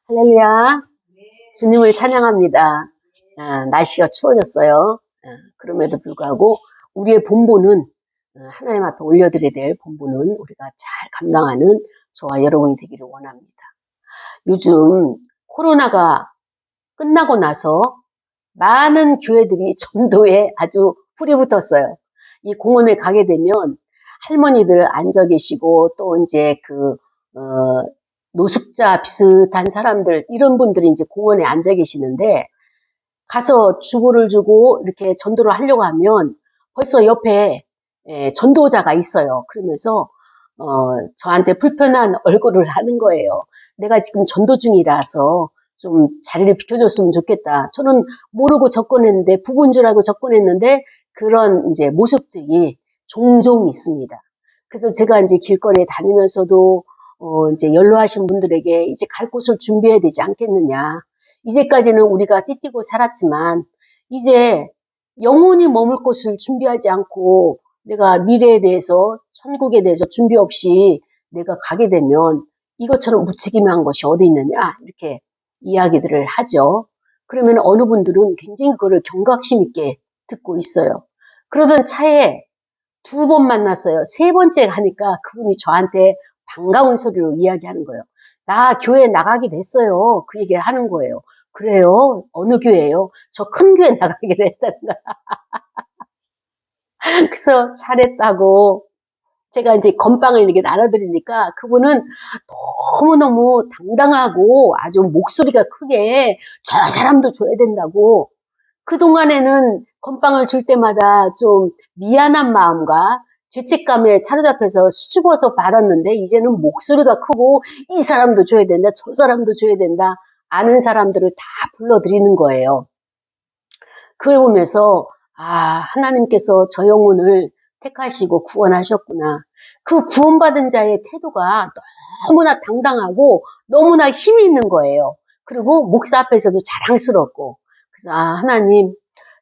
할렐루야. 주님을 찬양합니다. 날씨가 추워졌어요. 그럼에도 불구하고 우리의 본분은 하나님 앞에 올려드려야 될 본분은 우리가 잘 감당하는 저와 여러분이 되기를 원합니다. 요즘 코로나가 끝나고 나서 많은 교회들이 전도에 아주 불이 붙었어요. 이 공원에 가게 되면 할머니들 앉아 계시고 또 이제 노숙자 비슷한 사람들 이런 분들이 이제 공원에 앉아 계시는데 가서 주보를 주고 이렇게 전도를 하려고 하면 벌써 옆에 전도자가 있어요. 그러면서 저한테 불편한 얼굴을 하는 거예요. 내가 지금 전도 중이라서 좀 자리를 비켜줬으면 좋겠다. 저는 모르고 접근했는데 부부인 줄 알고 접근했는데 그런 이제 모습들이 종종 있습니다. 그래서 제가 이제 길거리에 다니면서도 이제 연로하신 분들에게 이제 갈 곳을 준비해야 되지 않겠느냐. 이제까지는 우리가 띠띠고 살았지만 이제 영원히 머물 곳을 준비하지 않고 내가 미래에 대해서 천국에 대해서 준비 없이 내가 가게 되면 이것처럼 무책임한 것이 어디 있느냐 이렇게 이야기들을 하죠. 그러면 어느 분들은 굉장히 그거를 경각심 있게 듣고 있어요. 그러던 차에 2번 만났어요. 3번째 가니까 그분이 저한테 반가운 소리로 이야기하는 거예요. 나 교회 나가게 됐어요. 그 얘기 하는 거예요. 그래요? 어느 교회예요? 저 큰 교회 나가기로 했다는 거야. 그래서 잘했다고 제가 이제 건빵을 이렇게 나눠드리니까 그분은 너무너무 당당하고 아주 목소리가 크게 저 사람도 줘야 된다고 그동안에는 건빵을 줄 때마다 좀 미안한 마음과 죄책감에 사로잡혀서 수줍어서 받았는데 이제는 목소리가 크고 이 사람도 줘야 된다, 저 사람도 줘야 된다, 아는 사람들을 다 불러드리는 거예요. 그걸 보면서 하나님께서 저 영혼을 택하시고 구원하셨구나. 그 구원받은 자의 태도가 너무나 당당하고 너무나 힘이 있는 거예요. 그리고 목사 앞에서도 자랑스럽고 그래서 하나님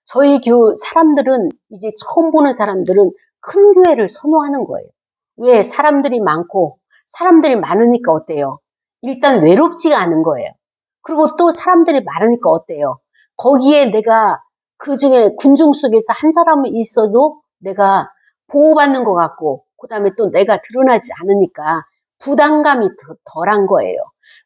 저희 사람들은 이제 처음 보는 사람들은 큰 교회를 선호하는 거예요. 왜? 사람들이 많고 사람들이 많으니까 어때요? 일단 외롭지가 않은 거예요. 그리고 또 사람들이 많으니까 어때요? 거기에 내가 그중에 군중 속에서 한 사람이 있어도 내가 보호받는 것 같고 그 다음에 또 내가 드러나지 않으니까 부담감이 덜한 거예요.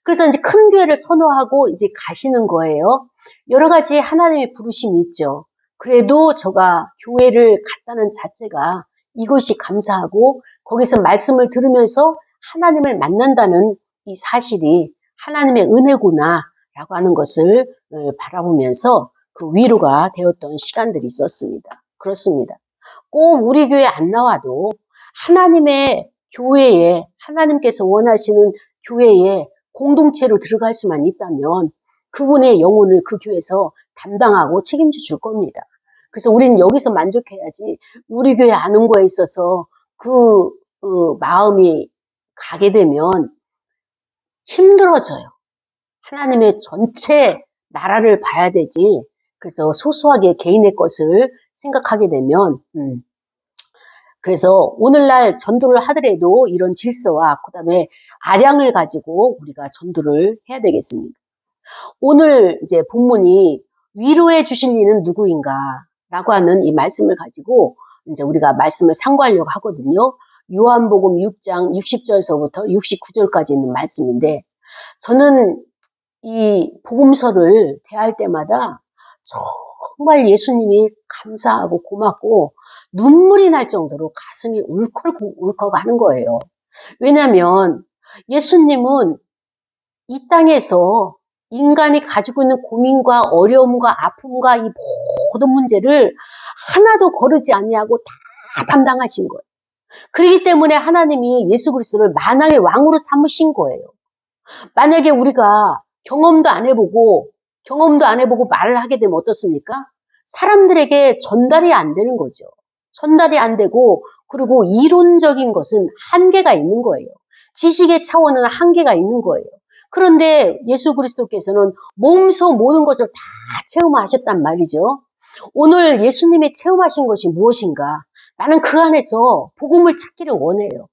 그래서 이제 큰 교회를 선호하고 이제 가시는 거예요. 여러 가지 하나님의 부르심이 있죠. 그래도 제가 교회를 갔다는 자체가 이것이 감사하고 거기서 말씀을 들으면서 하나님을 만난다는 이 사실이 하나님의 은혜구나 라고 하는 것을 바라보면서 그 위로가 되었던 시간들이 있었습니다. 그렇습니다. 꼭 우리 교회 안 나와도 하나님의 교회에 하나님께서 원하시는 교회에 공동체로 들어갈 수만 있다면 그분의 영혼을 그 교회에서 담당하고 책임져 줄 겁니다. 그래서 우리는 여기서 만족해야지 우리 교회 안 온 거에 있어서 마음이 가게 되면 힘들어져요. 하나님의 전체 나라를 봐야 되지. 그래서 소소하게 개인의 것을 생각하게 되면 그래서 오늘날 전도를 하더라도 이런 질서와 그다음에 아량을 가지고 우리가 전도를 해야 되겠습니다. 오늘 이제 본문이 위로해 주실 이는 누구인가 라고 하는 이 말씀을 가지고 이제 우리가 말씀을 상고하려고 하거든요. 요한복음 6장 60절서부터 69절까지 있는 말씀인데 저는 이 복음서를 대할 때마다 정말 예수님이 감사하고 고맙고 눈물이 날 정도로 가슴이 울컥울컥 하는 거예요. 왜냐하면 예수님은 이 땅에서 인간이 가지고 있는 고민과 어려움과 아픔과 이 모든 문제를 하나도 거르지 아니하고 다 담당하신 거예요. 그렇기 때문에 하나님이 예수 그리스도를 만왕의 왕으로 삼으신 거예요. 만약에 우리가 경험도 안 해보고 말을 하게 되면 어떻습니까? 사람들에게 전달이 안 되는 거죠. 전달이 안 되고 그리고 이론적인 것은 한계가 있는 거예요. 지식의 차원은 한계가 있는 거예요. 그런데 예수 그리스도께서는 몸소 모든 것을 다 체험하셨단 말이죠. 오늘 예수님이 체험하신 것이 무엇인가? 나는 그 안에서 복음을 찾기를 원해요.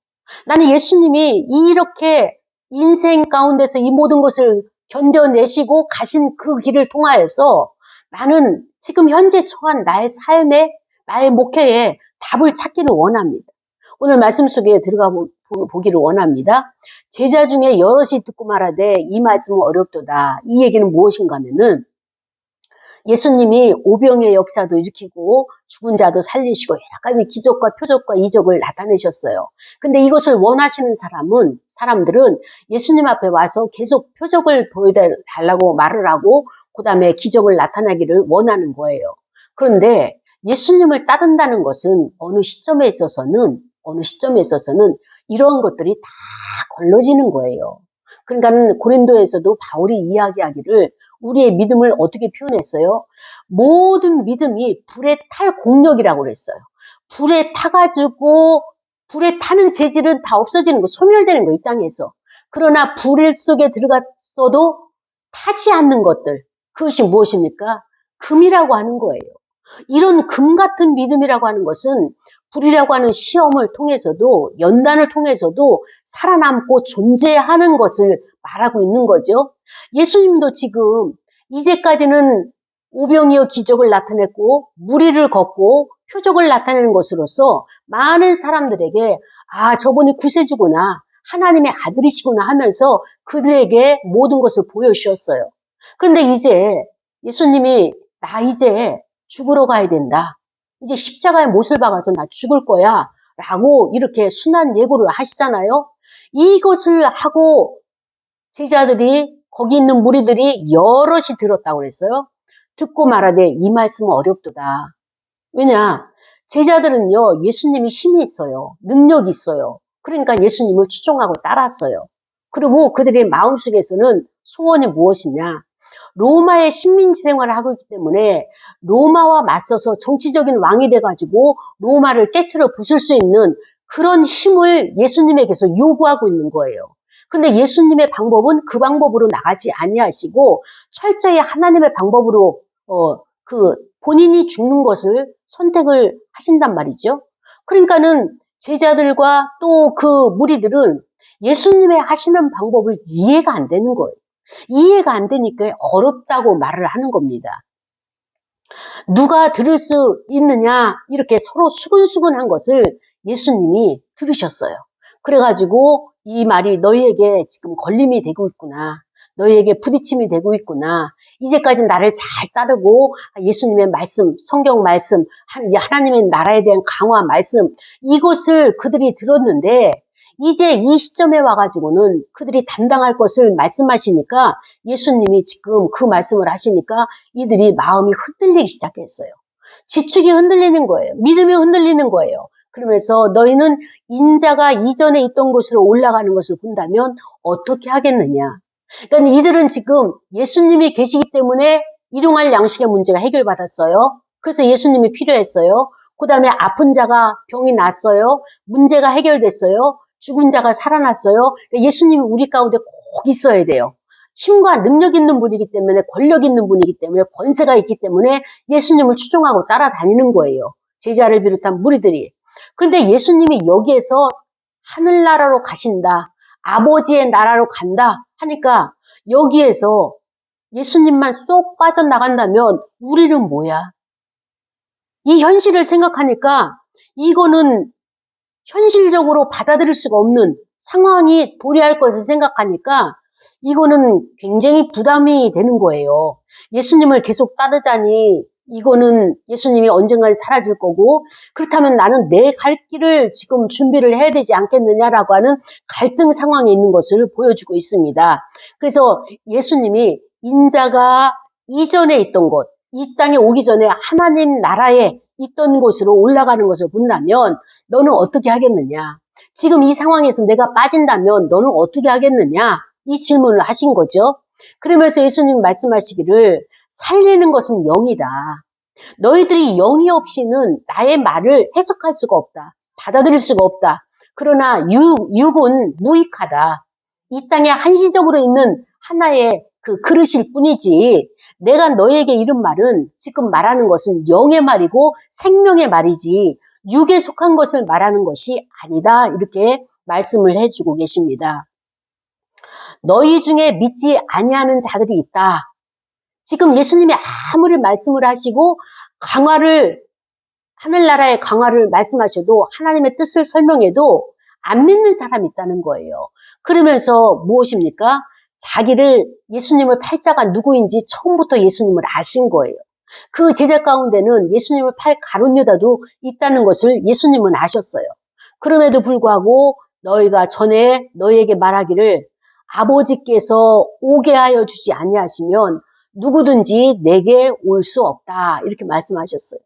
나는 예수님이 이렇게 인생 가운데서 이 모든 것을 견뎌내시고 가신 그 길을 통하여서 나는 지금 현재 처한 나의 삶에, 나의 목회에 답을 찾기를 원합니다. 오늘 말씀 속에 들어가 보기를 원합니다. 제자 중에 여럿이 듣고 말하되 이 말씀은 어렵도다. 이 얘기는 무엇인가 하면은 예수님이 오병의 역사도 일으키고 죽은 자도 살리시고 여러 가지 기적과 표적과 이적을 나타내셨어요. 근데 이것을 원하시는 사람들은 예수님 앞에 와서 계속 표적을 보여달라고 말을 하고 그 다음에 기적을 나타나기를 원하는 거예요. 그런데 예수님을 따른다는 것은 어느 시점에 있어서는 이런 것들이 다 걸러지는 거예요. 그러니까 고린도에서도 바울이 이야기하기를 우리의 믿음을 어떻게 표현했어요? 모든 믿음이 불에 탈 공력이라고 그랬어요. 불에 타가지고 불에 타는 재질은 다 없어지는 거, 소멸되는 거, 이 땅에서. 그러나 불 속에 들어갔어도 타지 않는 것들, 그것이 무엇입니까? 금이라고 하는 거예요. 이런 금 같은 믿음이라고 하는 것은 불이라고 하는 시험을 통해서도, 연단을 통해서도 살아남고 존재하는 것을 말하고 있는 거죠. 예수님도 지금 이제까지는 오병이어 기적을 나타냈고 무리를 걷고 표적을 나타내는 것으로서 많은 사람들에게 저분이 구세주구나, 하나님의 아들이시구나 하면서 그들에게 모든 것을 보여주셨어요. 그런데 이제 예수님이 나 이제 죽으러 가야 된다. 이제 십자가에 못을 박아서 나 죽을 거야 라고 이렇게 순한 예고를 하시잖아요. 이것을 하고 제자들이, 거기 있는 무리들이 여럿이 들었다고 그랬어요. 듣고 말하되 이 말씀은 어렵도다. 왜냐? 제자들은요, 예수님이 힘이 있어요. 능력이 있어요. 그러니까 예수님을 추종하고 따랐어요. 그리고 그들의 마음속에서는 소원이 무엇이냐? 로마의 식민지 생활을 하고 있기 때문에 로마와 맞서서 정치적인 왕이 돼가지고 로마를 깨트려 부술 수 있는 그런 힘을 예수님에게서 요구하고 있는 거예요. 근데 예수님의 방법은 그 방법으로 나가지 아니하시고 철저히 하나님의 방법으로 본인이 죽는 것을 선택을 하신단 말이죠. 그러니까는 제자들과 또 그 무리들은 예수님의 하시는 방법을 이해가 안 되는 거예요. 이해가 안 되니까 어렵다고 말을 하는 겁니다. 누가 들을 수 있느냐 이렇게 서로 수근수근한 것을 예수님이 들으셨어요. 그래가지고 이 말이 너희에게 지금 걸림이 되고 있구나. 너희에게 부딪힘이 되고 있구나. 이제까지 나를 잘 따르고 예수님의 말씀, 성경 말씀, 하나님의 나라에 대한 강화 말씀 이것을 그들이 들었는데 이제 이 시점에 와가지고는 그들이 담당할 것을 말씀하시니까 예수님이 지금 그 말씀을 하시니까 이들이 마음이 흔들리기 시작했어요. 지축이 흔들리는 거예요. 믿음이 흔들리는 거예요. 그러면서 너희는 인자가 이전에 있던 곳으로 올라가는 것을 본다면 어떻게 하겠느냐. 그러니까 이들은 지금 예수님이 계시기 때문에 일용할 양식의 문제가 해결받았어요. 그래서 예수님이 필요했어요. 그 다음에 아픈 자가 병이 났어요. 문제가 해결됐어요. 죽은 자가 살아났어요. 그러니까 예수님이 우리 가운데 꼭 있어야 돼요. 힘과 능력 있는 분이기 때문에, 권력 있는 분이기 때문에, 권세가 있기 때문에 예수님을 추종하고 따라다니는 거예요. 제자를 비롯한 무리들이. 그런데 예수님이 여기에서 하늘나라로 가신다. 아버지의 나라로 간다 하니까 여기에서 예수님만 쏙 빠져나간다면 우리는 뭐야? 이 현실을 생각하니까 이거는 현실적으로 받아들일 수가 없는 상황이 도래할 것을 생각하니까 이거는 굉장히 부담이 되는 거예요. 예수님을 계속 따르자니 이거는 예수님이 언젠가는 사라질 거고 그렇다면 나는 내 갈 길을 지금 준비를 해야 되지 않겠느냐라고 하는 갈등 상황에 있는 것을 보여주고 있습니다. 그래서 예수님이 인자가 이전에 있던 곳, 이 땅에 오기 전에 하나님 나라에 있던 곳으로 올라가는 것을 본다면 너는 어떻게 하겠느냐? 지금 이 상황에서 내가 빠진다면 너는 어떻게 하겠느냐? 이 질문을 하신 거죠. 그러면서 예수님 말씀하시기를 살리는 것은 영이다. 너희들이 영이 없이는 나의 말을 해석할 수가 없다. 받아들일 수가 없다. 그러나 육은 무익하다. 이 땅에 한시적으로 있는 하나의 그 그릇일 뿐이지 내가 너희에게 이른 말은 지금 말하는 것은 영의 말이고 생명의 말이지 육에 속한 것을 말하는 것이 아니다. 이렇게 말씀을 해주고 계십니다. 너희 중에 믿지 아니하는 자들이 있다. 지금 예수님이 아무리 말씀을 하시고 하늘나라의 강화를 말씀하셔도 하나님의 뜻을 설명해도 안 믿는 사람이 있다는 거예요. 그러면서 무엇입니까? 자기를 예수님을 팔자가 누구인지 처음부터 예수님을 아신 거예요. 그 제자 가운데는 예수님을 팔 가룟 유다도 있다는 것을 예수님은 아셨어요. 그럼에도 불구하고 너희가 전에 너희에게 말하기를 아버지께서 오게 하여 주지 아니하시면 누구든지 내게 올 수 없다. 이렇게 말씀하셨어요.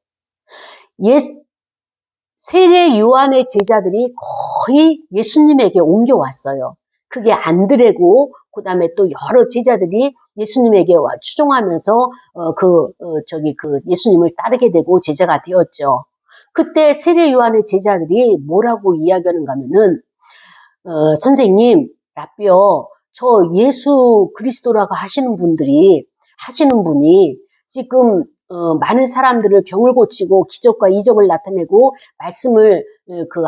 세례 요한의 제자들이 거의 예수님에게 옮겨왔어요. 그게 안드레고 그다음에 또 여러 제자들이 예수님에게 추종하면서 예수님을 따르게 되고 제자가 되었죠. 그때 세례 요한의 제자들이 뭐라고 이야기하는가 하면은 선생님, 라삐요. 저 예수 그리스도라고 하시는 분이 지금 많은 사람들을 병을 고치고 기적과 이적을 나타내고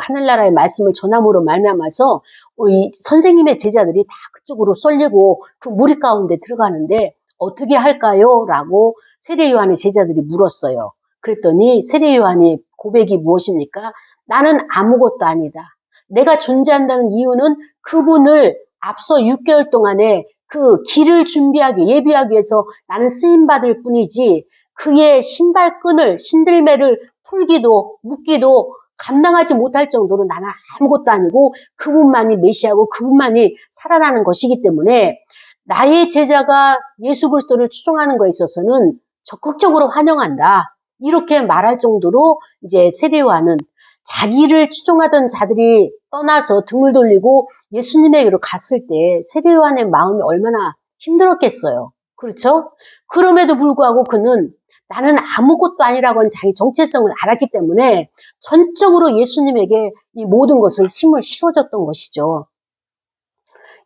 하늘나라의 말씀을 전함으로 말미암아서 이 선생님의 제자들이 다 그쪽으로 쏠리고 그 무리 가운데 들어가는데 어떻게 할까요? 라고 세례 요한의 제자들이 물었어요. 그랬더니 세례 요한의 고백이 무엇입니까? 나는 아무것도 아니다. 내가 존재한다는 이유는 그분을 앞서 6개월 동안에 그 길을 예비하기 위해서 나는 쓰임받을 뿐이지 그의 신들매를 풀기도 묶기도 감당하지 못할 정도로 나는 아무것도 아니고 그분만이 메시아고 그분만이 살아나는 것이기 때문에 나의 제자가 예수 그리스도를 추종하는 것에 있어서는 적극적으로 환영한다. 이렇게 말할 정도로 이제 세례 요한은 자기를 추종하던 자들이 떠나서 등을 돌리고 예수님에게로 갔을 때 세례 요한의 마음이 얼마나 힘들었겠어요. 그렇죠? 그럼에도 불구하고 그는 나는 아무것도 아니라고 하는 자기 정체성을 알았기 때문에 전적으로 예수님에게 이 모든 것을 힘을 실어줬던 것이죠.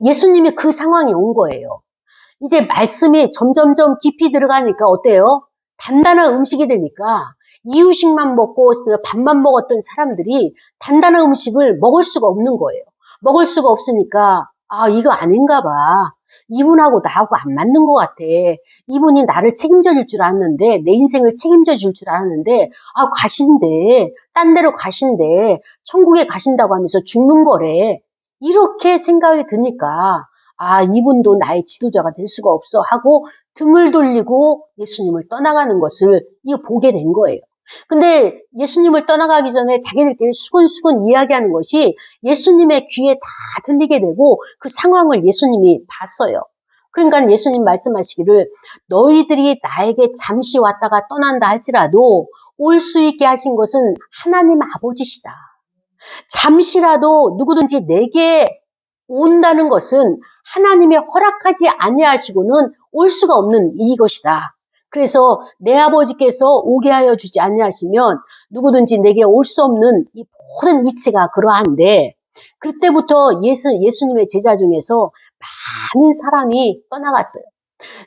예수님이 그 상황이 온 거예요. 이제 말씀이 점점점 깊이 들어가니까 어때요? 단단한 음식이 되니까 이유식만 먹고 밥만 먹었던 사람들이 단단한 음식을 먹을 수가 없는 거예요. 먹을 수가 없으니까 이거 아닌가 봐. 이분하고 나하고 안 맞는 것 같아. 이분이 나를 책임져 줄 줄 알았는데 내 인생을 책임져 줄 줄 알았는데 가신대. 딴 데로 가신대. 천국에 가신다고 하면서 죽는 거래. 이렇게 생각이 드니까 이분도 나의 지도자가 될 수가 없어 하고 등을 돌리고 예수님을 떠나가는 것을 보게 된 거예요. 근데 예수님을 떠나가기 전에 자기들끼리 수근수근 이야기하는 것이 예수님의 귀에 다 들리게 되고 그 상황을 예수님이 봤어요. 그러니까 예수님 말씀하시기를 너희들이 나에게 잠시 왔다가 떠난다 할지라도 올 수 있게 하신 것은 하나님 아버지시다. 잠시라도 누구든지 내게 온다는 것은 하나님이 허락하지 아니하시고는 올 수가 없는 이것이다. 그래서 내 아버지께서 오게 하여 주지 아니하시면 누구든지 내게 올 수 없는 이 모든 이치가 그러한데 그때부터 예수님의 제자 중에서 많은 사람이 떠나갔어요.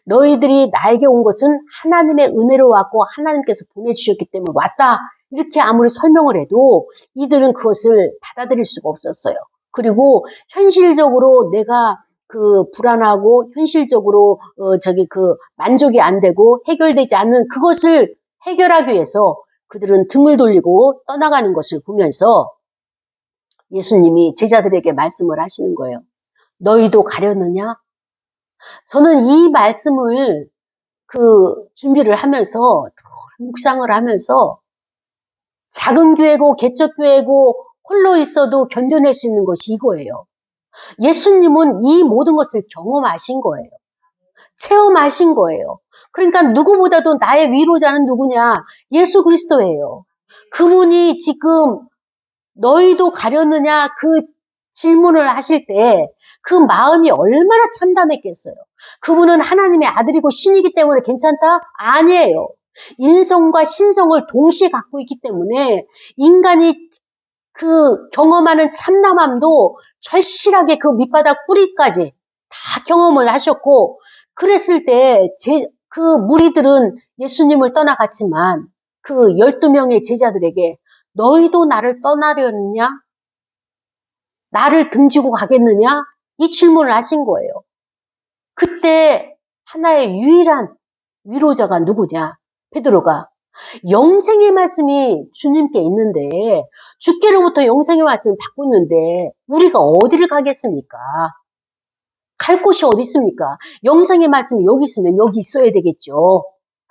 너희들이 나에게 온 것은 하나님의 은혜로 왔고 하나님께서 보내주셨기 때문에 왔다. 이렇게 아무리 설명을 해도 이들은 그것을 받아들일 수가 없었어요. 그리고 현실적으로 내가 불안하고 현실적으로 만족이 안 되고 해결되지 않는 그것을 해결하기 위해서 그들은 등을 돌리고 떠나가는 것을 보면서 예수님이 제자들에게 말씀을 하시는 거예요. 너희도 가려느냐? 저는 이 말씀을 준비를 하면서 묵상을 하면서 작은 교회고 개척교회고 홀로 있어도 견뎌낼 수 있는 것이 이거예요. 예수님은 이 모든 것을 경험하신 거예요. 체험하신 거예요. 그러니까 누구보다도 나의 위로자는 누구냐? 예수 그리스도예요. 그분이 지금 너희도 가려느냐 그 질문을 하실 때 그 마음이 얼마나 참담했겠어요. 그분은 하나님의 아들이고 신이기 때문에 괜찮다? 아니에요. 인성과 신성을 동시에 갖고 있기 때문에 인간이 경험하는 참담함도 절실하게 그 밑바닥 뿌리까지 다 경험을 하셨고 그랬을 때 그 무리들은 예수님을 떠나갔지만 그 12명의 제자들에게 너희도 나를 떠나려느냐? 나를 등지고 가겠느냐? 이 질문을 하신 거예요. 그때 하나의 유일한 위로자가 누구냐? 베드로가 영생의 말씀이 주님께 있는데 주께로부터 영생의 말씀을 받고 있는데 우리가 어디를 가겠습니까? 갈 곳이 어디 있습니까? 영생의 말씀이 여기 있으면 여기 있어야 되겠죠.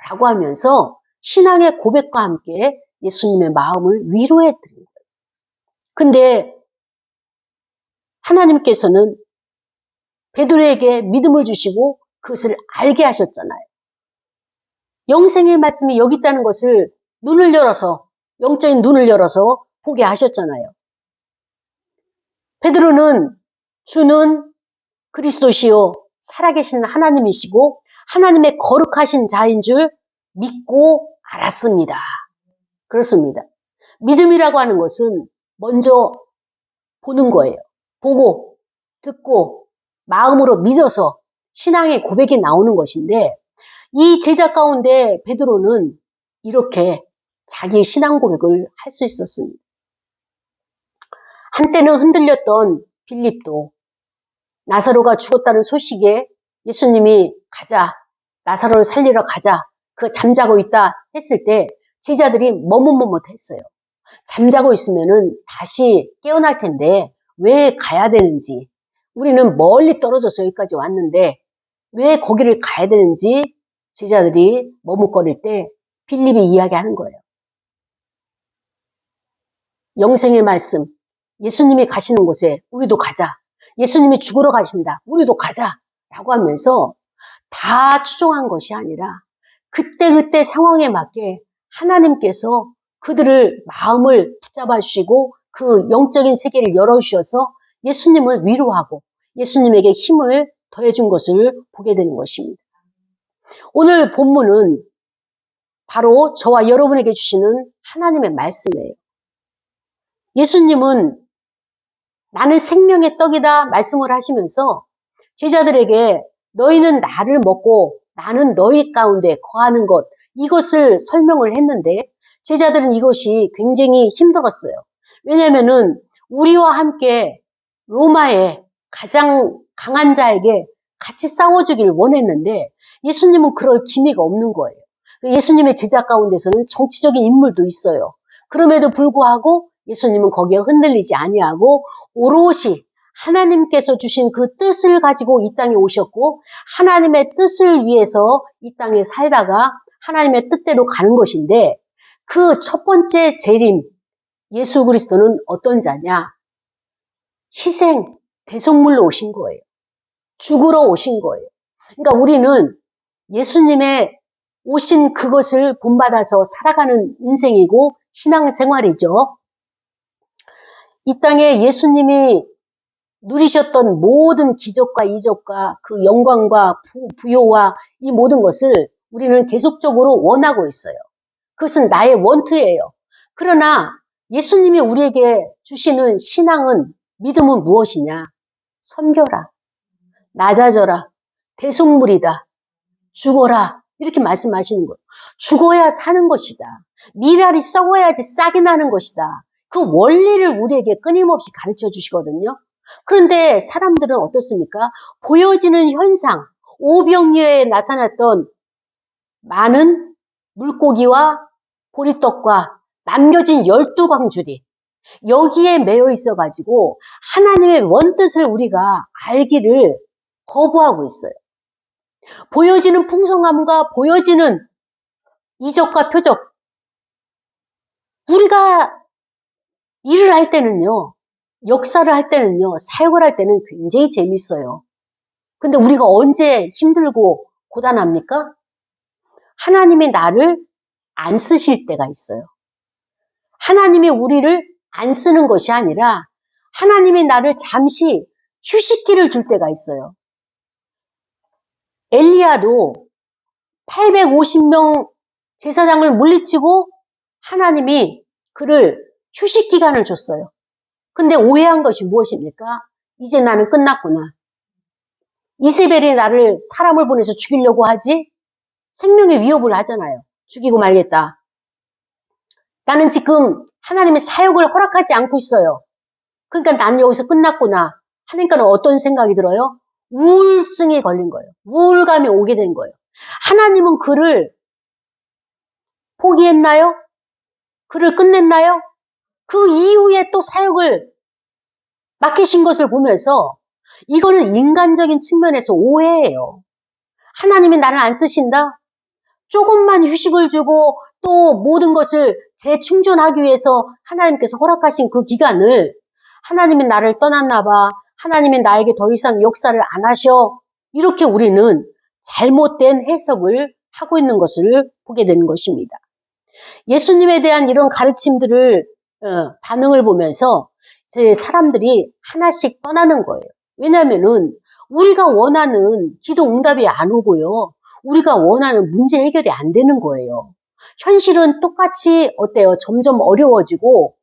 라고 하면서 신앙의 고백과 함께 예수님의 마음을 위로해 드린 거예요. 근데 하나님께서는 베드로에게 믿음을 주시고 그것을 알게 하셨잖아요. 영생의 말씀이 여기 있다는 것을 눈을 열어서, 영적인 눈을 열어서 보게 하셨잖아요. 베드로는 주는 그리스도시요 살아계신 하나님이시고 하나님의 거룩하신 자인 줄 믿고 알았습니다. 그렇습니다. 믿음이라고 하는 것은 먼저 보는 거예요. 보고, 듣고, 마음으로 믿어서 신앙의 고백이 나오는 것인데 이 제자 가운데 베드로는 이렇게 자기의 신앙 고백을 할 수 있었습니다. 한때는 흔들렸던 빌립도 나사로가 죽었다는 소식에 예수님이 가자, 나사로를 살리러 가자, 그 잠자고 있다 했을 때 제자들이 머뭇머뭇했어요. 잠자고 있으면은 다시 깨어날 텐데 왜 가야 되는지, 우리는 멀리 떨어져서 여기까지 왔는데 왜 거기를 가야 되는지 제자들이 머뭇거릴 때 빌립이 이야기하는 거예요. 영생의 말씀, 예수님이 가시는 곳에 우리도 가자. 예수님이 죽으러 가신다. 우리도 가자. 라고 하면서 다 추종한 것이 아니라 그때그때 상황에 맞게 하나님께서 그들을 마음을 붙잡아 주시고 그 영적인 세계를 열어주셔서 예수님을 위로하고 예수님에게 힘을 더해준 것을 보게 되는 것입니다. 오늘 본문은 바로 저와 여러분에게 주시는 하나님의 말씀이에요. 예수님은 나는 생명의 떡이다 말씀을 하시면서 제자들에게 너희는 나를 먹고 나는 너희 가운데 거하는 것, 이것을 설명을 했는데 제자들은 이것이 굉장히 힘들었어요. 왜냐하면은 우리와 함께 로마의 가장 강한 자에게 같이 싸워주길 원했는데 예수님은 그럴 기미가 없는 거예요. 예수님의 제자 가운데서는 정치적인 인물도 있어요. 그럼에도 불구하고 예수님은 거기에 흔들리지 아니하고 오롯이 하나님께서 주신 그 뜻을 가지고 이 땅에 오셨고 하나님의 뜻을 위해서 이 땅에 살다가 하나님의 뜻대로 가는 것인데 그 첫 번째 재림 예수 그리스도는 어떤 자냐? 희생, 대속물로 오신 거예요. 죽으러 오신 거예요. 그러니까 우리는 예수님의 오신 그것을 본받아서 살아가는 인생이고 신앙생활이죠. 이 땅에 예수님이 누리셨던 모든 기적과 이적과 그 영광과 부요와 이 모든 것을 우리는 계속적으로 원하고 있어요. 그것은 나의 원투예요. 그러나 예수님이 우리에게 주시는 신앙은, 믿음은 무엇이냐? 섬겨라, 낮아져라, 대속물이다, 죽어라, 이렇게 말씀하시는 거예요. 죽어야 사는 것이다. 미랄이 썩어야지 싹이 나는 것이다. 그 원리를 우리에게 끊임없이 가르쳐 주시거든요. 그런데 사람들은 어떻습니까? 보여지는 현상, 오병이어에 나타났던 많은 물고기와 보리떡과 남겨진 12광줄이 여기에 매여 있어가지고 하나님의 원뜻을 우리가 알기를 거부하고 있어요. 보여지는 풍성함과 보여지는 이적과 표적, 우리가 일을 할 때는요, 역사를 할 때는요, 사역을 할 때는 굉장히 재밌어요. 근데 우리가 언제 힘들고 고단합니까? 하나님이 나를 안 쓰실 때가 있어요. 하나님이 우리를 안 쓰는 것이 아니라 하나님이 나를 잠시 휴식기를 줄 때가 있어요. 엘리야도 850명 제사장을 물리치고 하나님이 그를 휴식 기간을 줬어요. 근데 오해한 것이 무엇입니까? 이제 나는 끝났구나. 이세벨이 나를 사람을 보내서 죽이려고 하지? 생명의 위협을 하잖아요. 죽이고 말겠다. 나는 지금 하나님의 사역을 허락하지 않고 있어요. 그러니까 나는 여기서 끝났구나. 하니까는 어떤 생각이 들어요? 우울증이 걸린 거예요. 우울감이 오게 된 거예요. 하나님은 그를 포기했나요? 그를 끝냈나요? 그 이후에 또 사역을 맡기신 것을 보면서 이거는 인간적인 측면에서 오해예요. 하나님이 나를 안 쓰신다? 조금만 휴식을 주고 또 모든 것을 재충전하기 위해서 하나님께서 허락하신 그 기간을 하나님이 나를 떠났나 봐. 하나님이 나에게 더 이상 역사를 안 하셔. 이렇게 우리는 잘못된 해석을 하고 있는 것을 보게 되는 것입니다. 예수님에 대한 이런 가르침들을 반응을 보면서 이제 사람들이 하나씩 떠나는 거예요. 왜냐하면은 우리가 원하는 기도 응답이 안 오고요. 우리가 원하는 문제 해결이 안 되는 거예요. 현실은 똑같이 어때요? 점점 어려워지고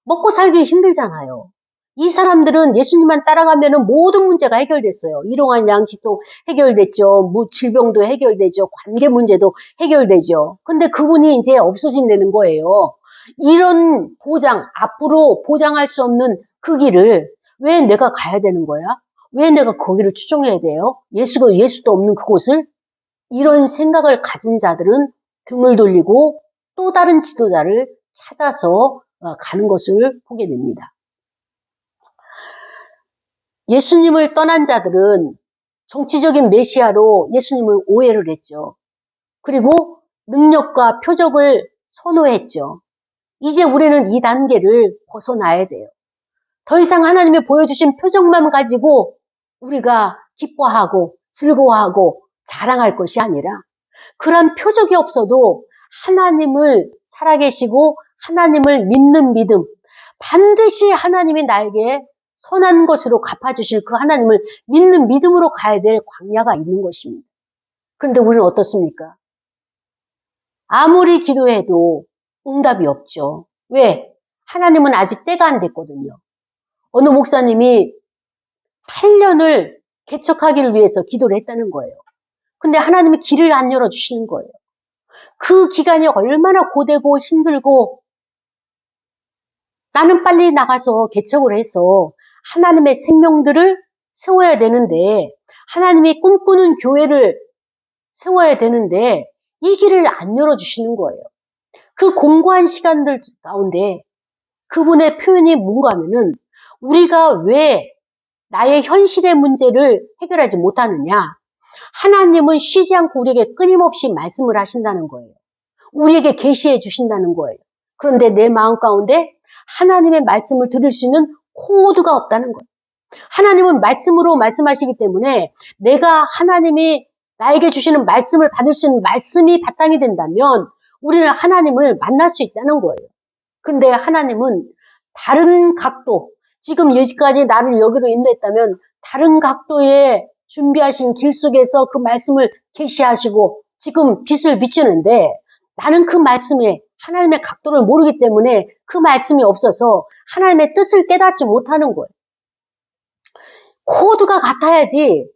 먹고 살기 힘들잖아요. 이 사람들은 예수님만 따라가면 모든 문제가 해결됐어요. 일용할 양식도 해결됐죠. 질병도 해결되죠. 관계 문제도 해결되죠. 근데 그분이 이제 없어진다는 거예요. 이런 보장, 앞으로 보장할 수 없는 그 길을 왜 내가 가야 되는 거야? 왜 내가 거기를 추종해야 돼요? 예수도 없는 그곳을? 이런 생각을 가진 자들은 등을 돌리고 또 다른 지도자를 찾아서 가는 것을 보게 됩니다. 예수님을 떠난 자들은 정치적인 메시아로 예수님을 오해를 했죠. 그리고 능력과 표적을 선호했죠. 이제 우리는 이 단계를 벗어나야 돼요. 더 이상 하나님이 보여주신 표적만 가지고 우리가 기뻐하고 즐거워하고 자랑할 것이 아니라 그런 표적이 없어도 하나님을 살아계시고 하나님을 믿는 믿음, 반드시 하나님이 나에게 선한 것으로 갚아주실 그 하나님을 믿는 믿음으로 가야 될 광야가 있는 것입니다. 그런데 우리는 어떻습니까? 아무리 기도해도 응답이 없죠. 왜? 하나님은 아직 때가 안 됐거든요. 어느 목사님이 8년을 개척하기를 위해서 기도를 했다는 거예요. 근데 하나님이 길을 안 열어주시는 거예요. 그 기간이 얼마나 고되고 힘들고 나는 빨리 나가서 개척을 해서 하나님의 생명들을 세워야 되는데 하나님이 꿈꾸는 교회를 세워야 되는데 이 길을 안 열어주시는 거예요. 그 공고한 시간들 가운데 그분의 표현이 뭔가 하면은 우리가 왜 나의 현실의 문제를 해결하지 못하느냐. 하나님은 쉬지 않고 우리에게 끊임없이 말씀을 하신다는 거예요. 우리에게 계시해 주신다는 거예요. 그런데 내 마음 가운데 하나님의 말씀을 들을 수 있는 코드가 없다는 거예요. 하나님은 말씀으로 말씀하시기 때문에 내가 하나님이 나에게 주시는 말씀을 받을 수 있는 말씀이 바탕이 된다면 우리는 하나님을 만날 수 있다는 거예요. 그런데 하나님은 다른 각도, 지금 여기까지 나를 여기로 인도했다면 다른 각도의 준비하신 길 속에서 그 말씀을 계시하시고 지금 빛을 비추는데 나는 그 말씀에 하나님의 각도를 모르기 때문에 그 말씀이 없어서 하나님의 뜻을 깨닫지 못하는 거예요. 코드가 같아야지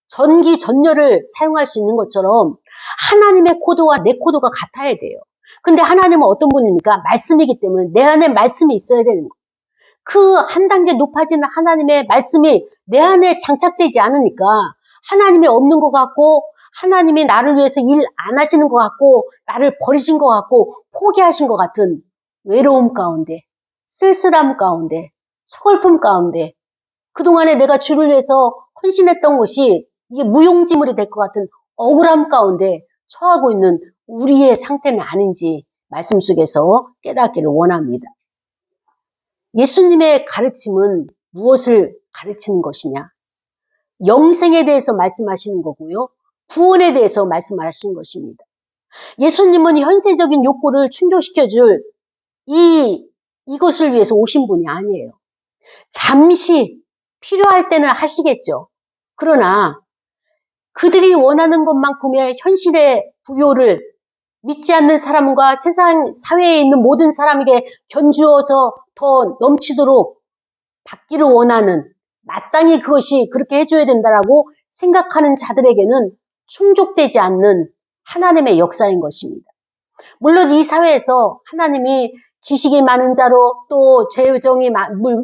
전기, 전열을 사용할 수 있는 것처럼 하나님의 코드와 내 코드가 같아야 돼요. 근데 하나님은 어떤 분입니까? 말씀이기 때문에 내 안에 말씀이 있어야 되는 거예요. 그 한 단계 높아지는 하나님의 말씀이 내 안에 장착되지 않으니까 하나님이 없는 것 같고 하나님이 나를 위해서 일 안 하시는 것 같고 나를 버리신 것 같고 포기하신 것 같은 외로움 가운데 쓸쓸함 가운데 서글픔 가운데 그동안에 내가 주를 위해서 헌신했던 것이 이게 무용지물이 될 것 같은 억울함 가운데 처하고 있는 우리의 상태는 아닌지 말씀 속에서 깨닫기를 원합니다. 예수님의 가르침은 무엇을 가르치는 것이냐? 영생에 대해서 말씀하시는 거고요. 구원에 대해서 말씀하시는 것입니다. 예수님은 현세적인 욕구를 충족시켜줄 이것을 위해서 오신 분이 아니에요. 잠시 필요할 때는 하시겠죠. 그러나 그들이 원하는 것만큼의 현실의 부요를 믿지 않는 사람과 세상 사회에 있는 모든 사람에게 견주어서 더 넘치도록 받기를 원하는 마땅히 그것이 그렇게 해줘야 된다라고 생각하는 자들에게는 충족되지 않는 하나님의 역사인 것입니다. 물론 이 사회에서 하나님이 지식이 많은 자로 또 재정이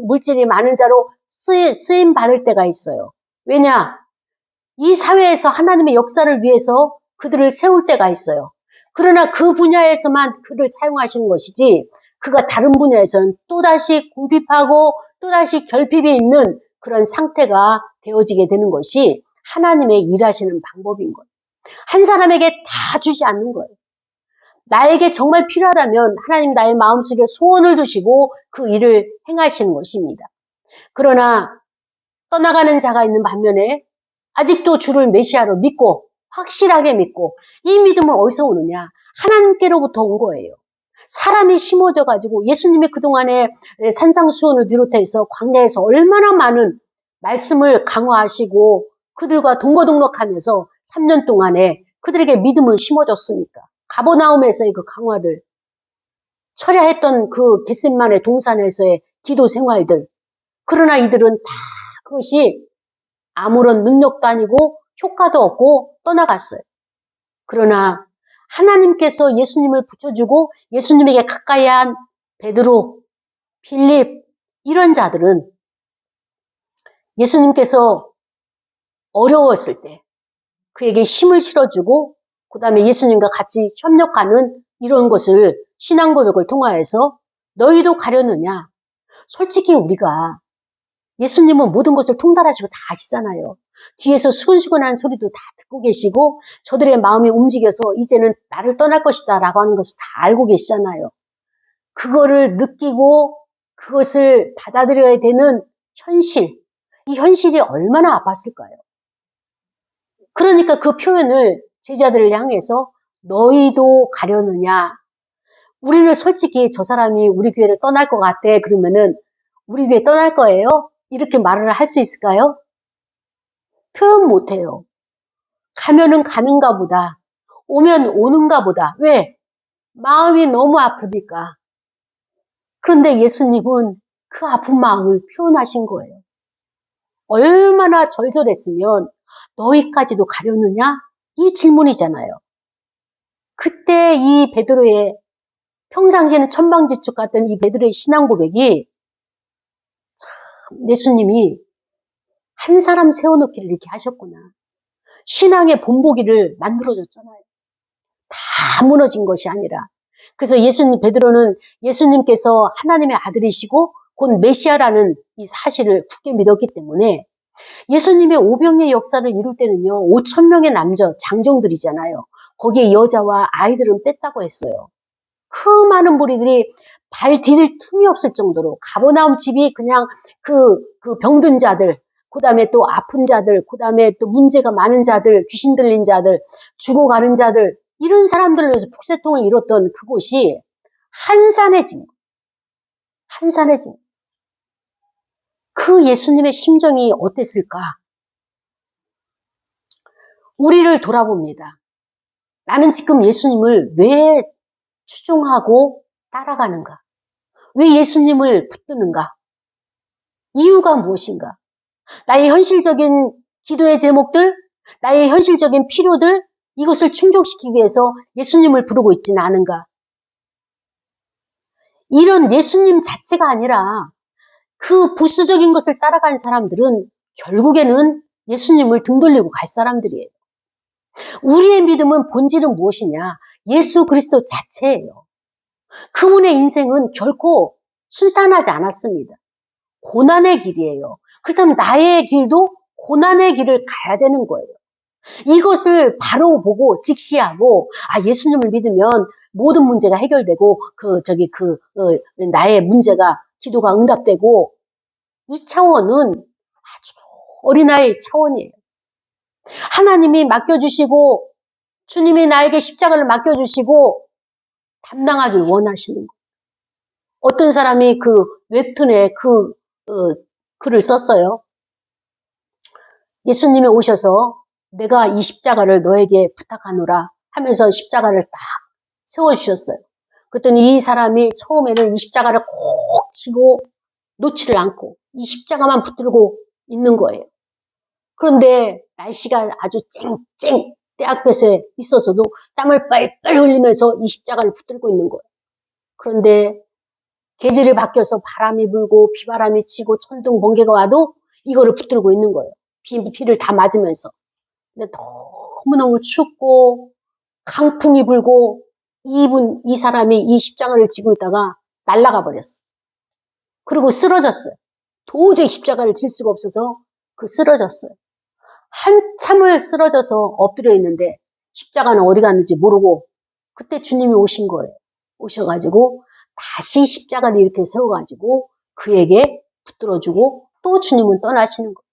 물질이 많은 자로 쓰임 받을 때가 있어요. 왜냐? 이 사회에서 하나님의 역사를 위해서 그들을 세울 때가 있어요. 그러나 그 분야에서만 그를 사용하시는 것이지 그가 다른 분야에서는 또다시 궁핍하고 또다시 결핍이 있는 그런 상태가 되어지게 되는 것이 하나님의 일하시는 방법인 거예요. 한 사람에게 다 주지 않는 거예요. 나에게 정말 필요하다면 하나님 나의 마음속에 소원을 두시고 그 일을 행하시는 것입니다. 그러나 떠나가는 자가 있는 반면에 아직도 주를 메시아로 믿고 확실하게 믿고 이 믿음은 어디서 오느냐? 하나님께로부터 온 거예요. 사람이 심어져 가지고 예수님이 그동안에 산상수훈을 비롯해서 광야에서 얼마나 많은 말씀을 강화하시고 그들과 동거동락하면서 3년 동안에 그들에게 믿음을 심어줬습니까? 가버나움에서의 그 강화들, 철야했던 그 겟셋만의 동산에서의 기도 생활들. 그러나 이들은 다 그것이 아무런 능력도 아니고 효과도 없고 떠나갔어요. 그러나 하나님께서 예수님을 붙여주고 예수님에게 가까이 한 베드로, 필립 이런 자들은 예수님께서 어려웠을 때 그에게 힘을 실어주고 그 다음에 예수님과 같이 협력하는 이런 것을 신앙 고백을 통하여서 너희도 가려느냐? 솔직히 우리가 예수님은 모든 것을 통달하시고 다 아시잖아요. 뒤에서 수근수근한 소리도 다 듣고 계시고 저들의 마음이 움직여서 이제는 나를 떠날 것이다 라고 하는 것을 다 알고 계시잖아요. 그거를 느끼고 그것을 받아들여야 되는 현실, 이 현실이 얼마나 아팠을까요? 그러니까 그 표현을 제자들을 향해서 너희도 가려느냐? 우리는 솔직히 저 사람이 우리 교회를 떠날 것 같아 그러면은 우리 교회 떠날 거예요? 이렇게 말을 할 수 있을까요? 표현 못해요. 가면은 가는가 보다. 오면 오는가 보다. 왜? 마음이 너무 아프니까. 그런데 예수님은 그 아픈 마음을 표현하신 거예요. 얼마나 절절했으면 너희까지도 가려느냐? 이 질문이잖아요. 그때 이 베드로의 평상시에는 천방지축 같던 이 베드로의 신앙 고백이 참 예수님이 한 사람 세워놓기를 이렇게 하셨구나. 신앙의 본보기를 만들어줬잖아요. 다 무너진 것이 아니라. 그래서 베드로는 예수님께서 하나님의 아들이시고 곧 메시아라는 이 사실을 굳게 믿었기 때문에 예수님의 오병의 역사를 이룰 때는요, 5천 명의 남자, 장정들이잖아요. 거기에 여자와 아이들은 뺐다고 했어요. 그 많은 무리들이 발 디딜 틈이 없을 정도로 가버나움 집이 그냥 그 병든 자들, 그 다음에 또 아픈 자들, 그 다음에 또 문제가 많은 자들, 귀신 들린 자들, 죽어가는 자들, 이런 사람들을 위해서 북새통을 이뤘던 그곳이 한산해진, 한산해진. 그 예수님의 심정이 어땠을까? 우리를 돌아봅니다. 나는 지금 예수님을 왜 추종하고 따라가는가? 왜 예수님을 붙드는가? 이유가 무엇인가? 나의 현실적인 기도의 제목들, 나의 현실적인 필요들, 이것을 충족시키기 위해서 예수님을 부르고 있지는 않은가? 이런 예수님 자체가 아니라 그 부수적인 것을 따라간 사람들은 결국에는 예수님을 등 돌리고 갈 사람들이에요. 우리의 믿음은 본질은 무엇이냐? 예수 그리스도 자체예요. 그분의 인생은 결코 순탄하지 않았습니다. 고난의 길이에요. 그렇다면 나의 길도 고난의 길을 가야 되는 거예요. 이것을 바로 보고 직시하고 예수님을 믿으면 모든 문제가 해결되고 나의 문제가 기도가 응답되고 이 차원은 아주 어린아이의 차원이에요. 하나님이 맡겨주시고 주님이 나에게 십자가를 맡겨주시고 담당하길 원하시는 거예요. 어떤 사람이 그 웹툰에 글을 썼어요. 예수님이 오셔서 내가 이 십자가를 너에게 부탁하노라 하면서 십자가를 딱 세워주셨어요. 그랬더니 이 사람이 처음에는 이 십자가를 꼭 쥐고 놓지를 않고 이 십자가만 붙들고 있는 거예요. 그런데 날씨가 아주 쨍쨍 때학볕에 있어서도 땀을 빨빨 흘리면서 이 십자가를 붙들고 있는 거예요. 그런데 계절이 바뀌어서 바람이 불고 비바람이 치고 천둥 번개가 와도 이거를 붙들고 있는 거예요. 비를 다 맞으면서. 근데 너무너무 춥고 강풍이 불고 이 사람이 이 십자가를 지고 있다가 날아가 버렸어. 그리고 쓰러졌어요. 도저히 십자가를 질 수가 없어서 쓰러졌어요. 한참을 쓰러져서 엎드려 있는데 십자가는 어디 갔는지 모르고 그때 주님이 오신 거예요. 오셔가지고 다시 십자가를 이렇게 세워가지고 그에게 붙들어주고 또 주님은 떠나시는 거예요.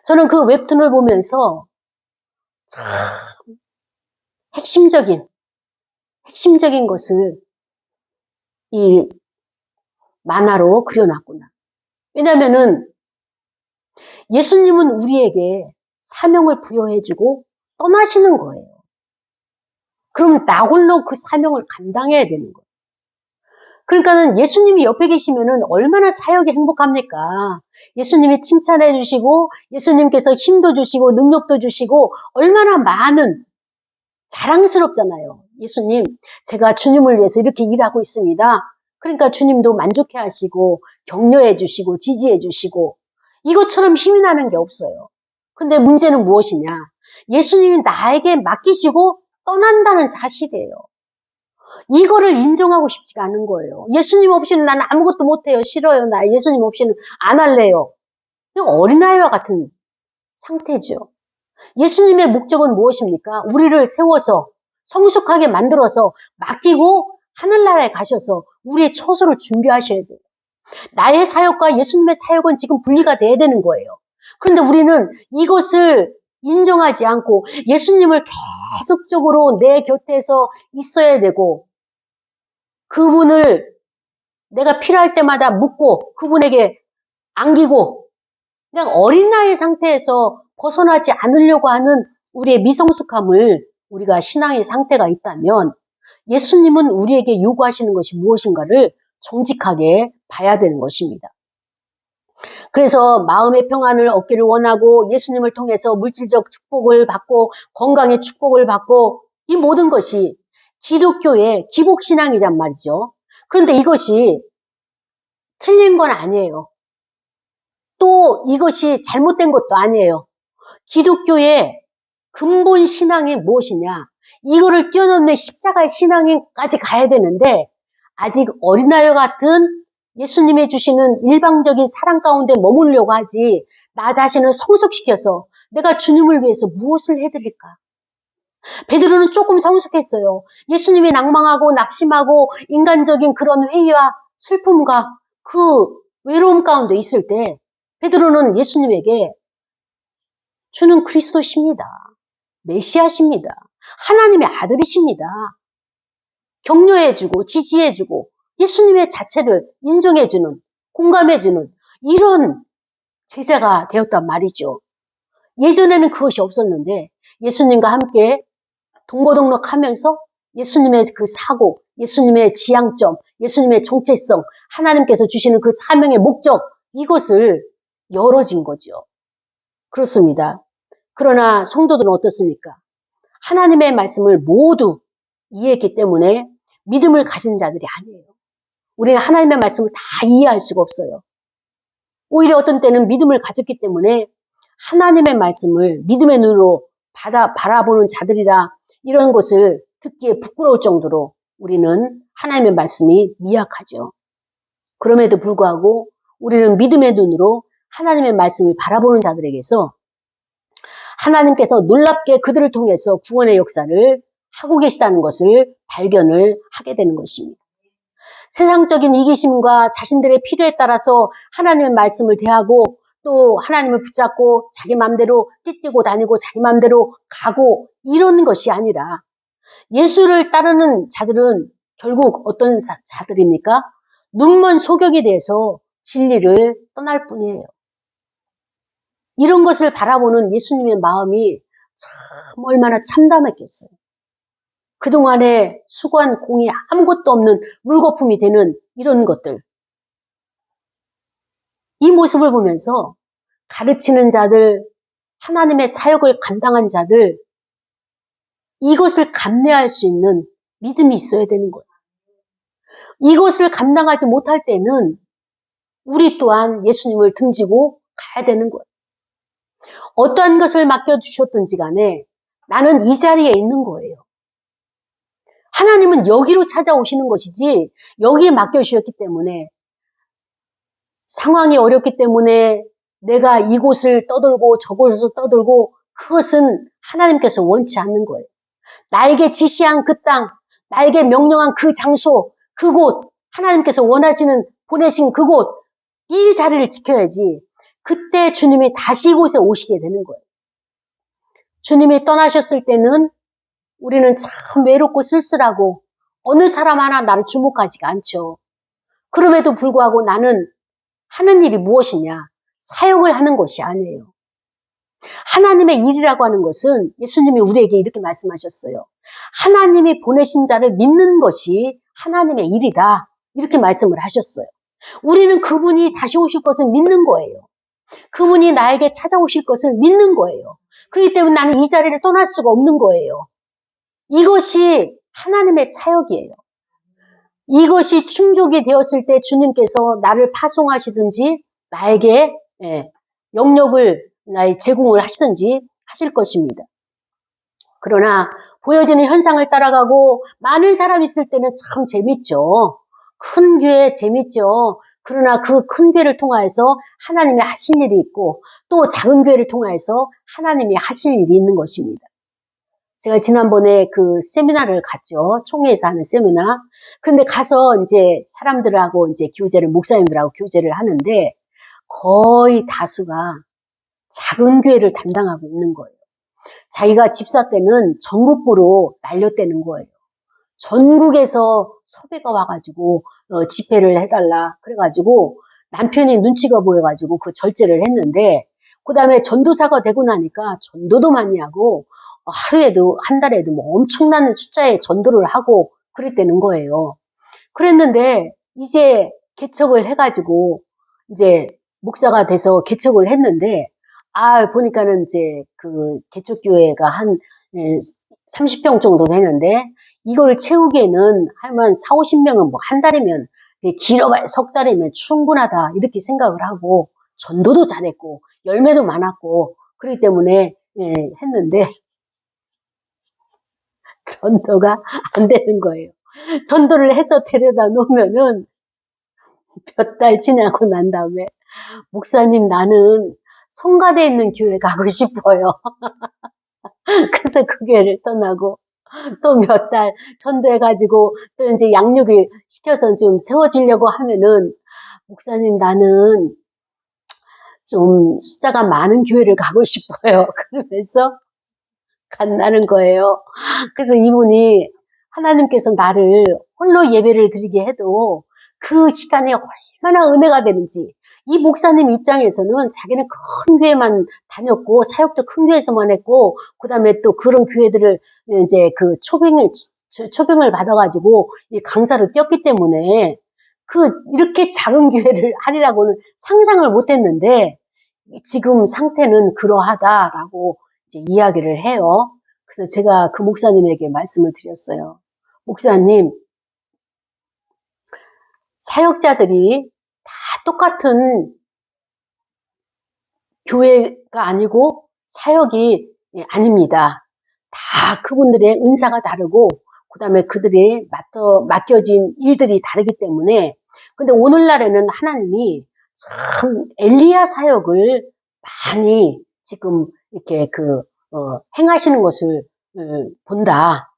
저는 그 웹툰을 보면서 참 핵심적인 것을 이 만화로 그려놨구나. 왜냐면은 예수님은 우리에게 사명을 부여해주고 떠나시는 거예요. 그럼 나 홀로 그 사명을 감당해야 되는 거예요. 그러니까는 예수님이 옆에 계시면은 얼마나 사역이 행복합니까? 예수님이 칭찬해 주시고, 예수님께서 힘도 주시고, 능력도 주시고, 얼마나 많은 자랑스럽잖아요. 예수님, 제가 주님을 위해서 이렇게 일하고 있습니다. 그러니까 주님도 만족해 하시고, 격려해 주시고, 지지해 주시고, 이것처럼 힘이 나는 게 없어요. 근데 문제는 무엇이냐? 예수님이 나에게 맡기시고 떠난다는 사실이에요. 이거를 인정하고 싶지가 않은 거예요. 예수님 없이는 난 아무것도 못해요. 싫어요. 나 예수님 없이는 안 할래요. 어린아이와 같은 상태죠. 예수님의 목적은 무엇입니까? 우리를 세워서 성숙하게 만들어서 맡기고 하늘나라에 가셔서 우리의 처소를 준비하셔야 돼요. 나의 사역과 예수님의 사역은 지금 분리가 돼야 되는 거예요. 그런데 우리는 이것을 인정하지 않고 예수님을 계속적으로 내 곁에서 있어야 되고 그분을 내가 필요할 때마다 묻고 그분에게 안기고 그냥 어린아이 상태에서 벗어나지 않으려고 하는 우리의 미성숙함을 우리가 신앙의 상태가 있다면 예수님은 우리에게 요구하시는 것이 무엇인가를 정직하게 봐야 되는 것입니다. 그래서 마음의 평안을 얻기를 원하고 예수님을 통해서 물질적 축복을 받고 건강의 축복을 받고 이 모든 것이 기독교의 기복신앙이란 말이죠. 그런데 이것이 틀린 건 아니에요. 또 이것이 잘못된 것도 아니에요. 기독교의 근본 신앙이 무엇이냐? 이거를 뛰어넘는 십자가의 신앙까지 가야 되는데 아직 어린아이와 같은 예수님이 주시는 일방적인 사랑 가운데 머물려고 하지 나 자신을 성숙시켜서 내가 주님을 위해서 무엇을 해드릴까? 베드로는 조금 성숙했어요. 예수님이 낭망하고 낙심하고 인간적인 그런 회의와 슬픔과 그 외로움 가운데 있을 때 베드로는 예수님에게 주는 그리스도십니다. 메시아십니다. 하나님의 아들이십니다. 격려해주고 지지해주고 예수님의 자체를 인정해주는 공감해주는 이런 제자가 되었단 말이죠. 예전에는 그것이 없었는데 예수님과 함께 동고동락하면서 예수님의 그 사고, 예수님의 지향점, 예수님의 정체성, 하나님께서 주시는 그 사명의 목적 이것을 열어진 거죠. 그렇습니다. 그러나 성도들은 어떻습니까? 하나님의 말씀을 모두 이해했기 때문에 믿음을 가진 자들이 아니에요. 우리는 하나님의 말씀을 다 이해할 수가 없어요. 오히려 어떤 때는 믿음을 가졌기 때문에 하나님의 말씀을 믿음의 눈으로 바라보는 자들이라 이런 것을 듣기에 부끄러울 정도로 우리는 하나님의 말씀이 미약하죠. 그럼에도 불구하고 우리는 믿음의 눈으로 하나님의 말씀을 바라보는 자들에게서 하나님께서 놀랍게 그들을 통해서 구원의 역사를 하고 계시다는 것을 발견을 하게 되는 것입니다. 세상적인 이기심과 자신들의 필요에 따라서 하나님의 말씀을 대하고 또 하나님을 붙잡고 자기 마음대로 띠뛰고 다니고 자기 마음대로 가고 이런 것이 아니라 예수를 따르는 자들은 결국 어떤 자들입니까? 눈먼 소경이 돼서 진리를 떠날 뿐이에요. 이런 것을 바라보는 예수님의 마음이 참 얼마나 참담했겠어요. 그동안에 수고한 공이 아무것도 없는 물거품이 되는 이런 것들. 이 모습을 보면서 가르치는 자들, 하나님의 사역을 감당한 자들, 이것을 감내할 수 있는 믿음이 있어야 되는 거예요. 이것을 감당하지 못할 때는 우리 또한 예수님을 등지고 가야 되는 거예요. 어떠한 것을 맡겨주셨든지 간에 나는 이 자리에 있는 거예요. 하나님은 여기로 찾아오시는 것이지 여기에 맡겨주셨기 때문에 상황이 어렵기 때문에 내가 이곳을 떠들고 저곳을 떠들고 그것은 하나님께서 원치 않는 거예요. 나에게 지시한 그 땅, 나에게 명령한 그 장소, 그곳, 하나님께서 원하시는 보내신 그곳, 이 자리를 지켜야지 그때 주님이 다시 이곳에 오시게 되는 거예요. 주님이 떠나셨을 때는 우리는 참 외롭고 쓸쓸하고 어느 사람 하나 나를 주목하지가 않죠. 그럼에도 불구하고 나는 하는 일이 무엇이냐? 사역을 하는 것이 아니에요. 하나님의 일이라고 하는 것은 예수님이 우리에게 이렇게 말씀하셨어요. 하나님이 보내신 자를 믿는 것이 하나님의 일이다. 이렇게 말씀을 하셨어요. 우리는 그분이 다시 오실 것을 믿는 거예요. 그분이 나에게 찾아오실 것을 믿는 거예요. 그렇기 때문에 나는 이 자리를 떠날 수가 없는 거예요. 이것이 하나님의 사역이에요. 이것이 충족이 되었을 때 주님께서 나를 파송하시든지 나에게 영역을 나의 제공을 하시든지 하실 것입니다. 그러나 보여지는 현상을 따라가고 많은 사람이 있을 때는 참 재밌죠. 큰 교회 재밌죠. 그러나 그 큰 교회를 통하여서 하나님이 하실 일이 있고 또 작은 교회를 통하여서 하나님이 하실 일이 있는 것입니다. 제가 지난번에 그 세미나를 갔죠. 총회에서 하는 세미나. 그런데 가서 이제 사람들하고 이제 교제를, 목사님들하고 교제를 하는데 거의 다수가 작은 교회를 담당하고 있는 거예요. 자기가 집사 때는 전국구로 날렸다는 거예요. 전국에서 섭외가 와가지고 집회를 해달라 그래가지고 남편이 눈치가 보여가지고 그 절제를 했는데 그 다음에 전도사가 되고 나니까 전도도 많이 하고 하루에도 한 달에도 뭐 엄청난 숫자의 전도를 하고 그랬다는 거예요. 그랬는데 이제 개척을 해가지고 이제 목사가 돼서 개척을 했는데 보니까는 이제 그 개척교회가 한 30평 정도 되는데 이걸 채우기에는 한 4, 50명은 뭐 한 달이면 길어봐야 석 달이면 충분하다 이렇게 생각을 하고 전도도 잘했고 열매도 많았고 그렇기 때문에 했는데 전도가 안 되는 거예요. 전도를 해서 데려다 놓으면은 몇 달 지나고 난 다음에 목사님 나는 성가대에 있는 교회 가고 싶어요. 그래서 그 교회를 떠나고 또 몇 달 전도해가지고 또 이제 양육을 시켜서 좀 세워지려고 하면은 목사님 나는 좀 숫자가 많은 교회를 가고 싶어요. 그러면서 간다는 거예요. 그래서 이분이 하나님께서 나를 홀로 예배를 드리게 해도 그 시간이 얼마나 은혜가 되는지 이 목사님 입장에서는 자기는 큰 교회만 다녔고 사역도 큰 교회에서만 했고 그 다음에 또 그런 교회들을 이제 그 초빙을 받아가지고 이 강사로 뛰었기 때문에 이렇게 작은 교회를 하리라고는 상상을 못했는데 지금 상태는 그러하다라고 이제 이야기를 해요. 그래서 제가 그 목사님에게 말씀을 드렸어요. 목사님, 사역자들이 다 똑같은 교회가 아니고 사역이 아닙니다. 다 그분들의 은사가 다르고 그 다음에 그들이 맡겨진 일들이 다르기 때문에 근데 오늘날에는 하나님이 참 엘리야 사역을 많이 지금 이렇게 행하시는 것을 본다.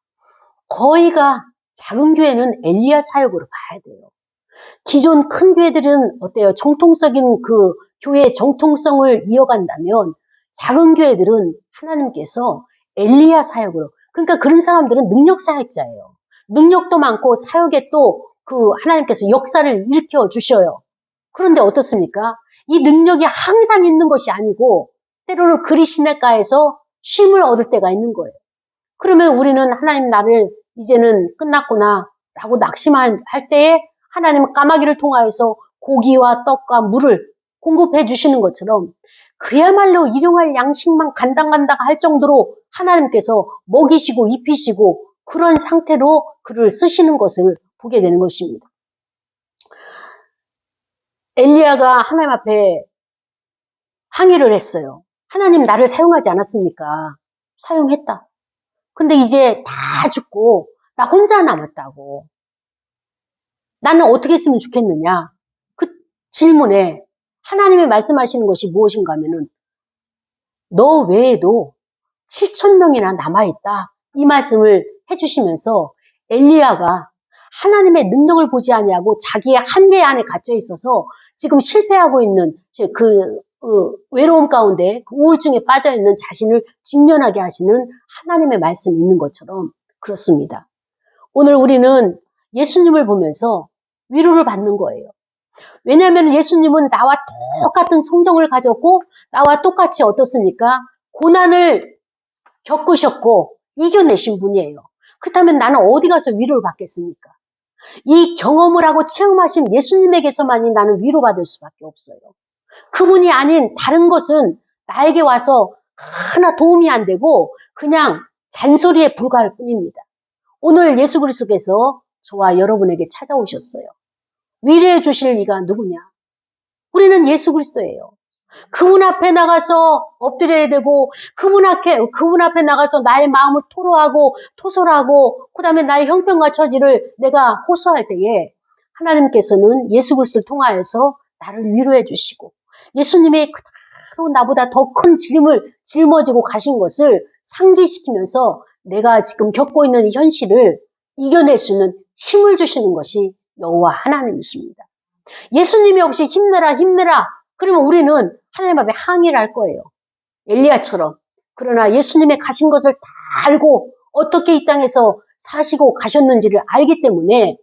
거의가 작은 교회는 엘리야 사역으로 봐야 돼요. 기존 큰 교회들은 어때요? 정통적인 그 교회의 정통성을 이어간다면 작은 교회들은 하나님께서 엘리야 사역으로 그러니까 그런 사람들은 능력 사역자예요. 능력도 많고 사역에 또 하나님께서 역사를 일으켜 주셔요. 그런데 어떻습니까? 이 능력이 항상 있는 것이 아니고 때로는 그리 시냇가에서 쉼을 얻을 때가 있는 거예요. 그러면 우리는 하나님 나를 이제는 끝났구나 라고 낙심할 때에 하나님은 까마귀를 통하여서 고기와 떡과 물을 공급해 주시는 것처럼 그야말로 일용할 양식만 간당간당 할 정도로 하나님께서 먹이시고 입히시고 그런 상태로 그를 쓰시는 것을 보게 되는 것입니다. 엘리야가 하나님 앞에 항의를 했어요. 하나님 나를 사용하지 않았습니까? 사용했다. 근데 이제 다 죽고 나 혼자 남았다고. 나는 어떻게 했으면 좋겠느냐? 그 질문에 하나님이 말씀하시는 것이 무엇인가 하면은 너 외에도 7천 명이나 남아있다. 이 말씀을 해주시면서 엘리야가 하나님의 능력을 보지 아니하고 자기의 한계 안에 갇혀 있어서 지금 실패하고 있는 외로움 가운데 그 우울증에 빠져 있는 자신을 직면하게 하시는 하나님의 말씀이 있는 것처럼 그렇습니다. 오늘 우리는 예수님을 보면서 위로를 받는 거예요. 왜냐하면 예수님은 나와 똑같은 성정을 가졌고 나와 똑같이 어떻습니까? 고난을 겪으셨고 이겨내신 분이에요. 그렇다면 나는 어디 가서 위로를 받겠습니까? 이 경험을 하고 체험하신 예수님에게서만이 나는 위로받을 수밖에 없어요. 그분이 아닌 다른 것은 나에게 와서 하나 도움이 안 되고 그냥 잔소리에 불과할 뿐입니다. 오늘 예수 그리스도께서 저와 여러분에게 찾아오셨어요. 위로해 주실 이가 누구냐? 우리는 예수 그리스도예요. 그분 앞에 나가서 엎드려야 되고 그분 앞에 나가서 나의 마음을 토로하고 토설하고 그다음에 나의 형편과 처지를 내가 호소할 때에 하나님께서는 예수 그리스도를 통하여서 나를 위로해 주시고 예수님이 그대로 나보다 더 큰 짐을 짊어지고 가신 것을 상기시키면서 내가 지금 겪고 있는 이 현실을 이겨낼 수 있는 힘을 주시는 것이 여호와 하나님이십니다. 예수님이 없이 힘내라 힘내라 그러면 우리는 하나님 앞에 항의를 할 거예요. 엘리야처럼. 그러나 예수님의 가신 것을 다 알고 어떻게 이 땅에서 사시고 가셨는지를 알기 때문에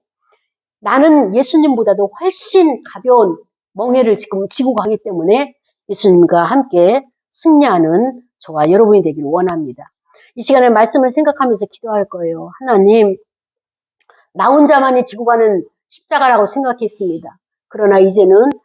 나는 예수님보다도 훨씬 가벼운 멍에를 지금 지고 가기 때문에 예수님과 함께 승리하는 저와 여러분이 되기를 원합니다. 이 시간에 말씀을 생각하면서 기도할 거예요. 하나님, 나 혼자만이 지고 가는 십자가라고 생각했습니다. 그러나 이제는